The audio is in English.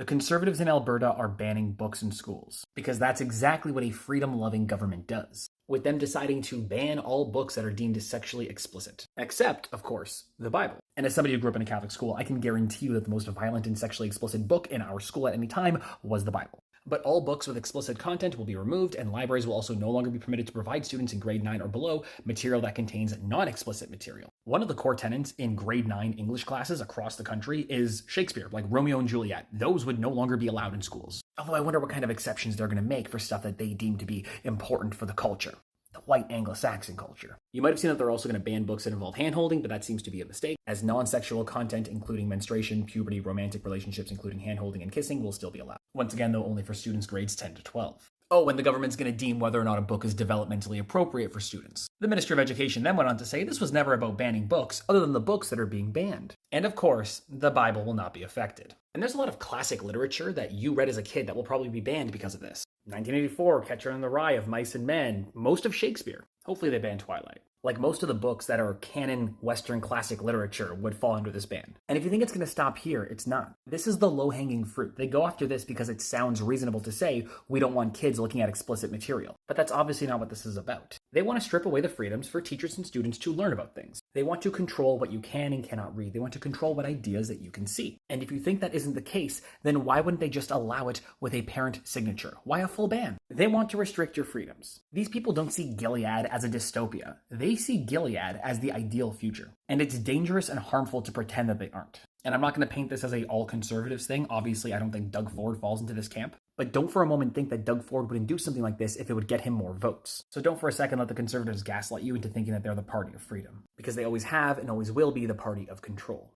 The Conservatives in Alberta are banning books in schools because that's exactly what a freedom-loving government does, with them deciding to ban all books that are deemed sexually explicit, except, of course, the Bible. And as somebody who grew up in a Catholic school, I can guarantee you that the most violent and sexually explicit book in our school at any time was the Bible. But all books with explicit content will be removed, and libraries will also no longer be permitted to provide students in grade 9 or below material that contains non-explicit material. One of the core tenets in grade 9 English classes across the country is Shakespeare, like Romeo and Juliet. Those would no longer be allowed in schools. Although I wonder what kind of exceptions they're going to make for stuff that they deem to be important for the culture. The white Anglo-Saxon culture. You might have seen that they're also going to ban books that involve hand-holding, but that seems to be a mistake, as non-sexual content, including menstruation, puberty, romantic relationships, including hand-holding and kissing, will still be allowed. Once again, though, only for students grades 10 to 12. Oh, and the government's going to deem whether or not a book is developmentally appropriate for students. The Minister of Education then went on to say this was never about banning books, other than the books that are being banned. And of course, the Bible will not be affected. And there's a lot of classic literature that you read as a kid that will probably be banned because of this. 1984, Catcher in the Rye of Mice and Men, most of Shakespeare. Hopefully they ban Twilight. Like most of the books that are canon Western classic literature would fall under this ban. And if you think it's going to stop here, it's not. This is the low-hanging fruit. They go after this because it sounds reasonable to say we don't want kids looking at explicit material. But that's obviously not what this is about. They want to strip away the freedoms for teachers and students to learn about things. They want to control what you can and cannot read. They want to control what ideas that you can see. And if you think that isn't the case, then why wouldn't they just allow it with a parent signature? Why a full ban? They want to restrict your freedoms. These people don't see Gilead as a dystopia. They see Gilead as the ideal future. And it's dangerous and harmful to pretend that they aren't. And I'm not going to paint this as a all conservatives thing. Obviously, I don't think Doug Ford falls into this camp. But don't for a moment think that Doug Ford wouldn't do something like this if it would get him more votes. So don't for a second let the conservatives gaslight you into thinking that they're the party of freedom. Because they always have and always will be the party of control.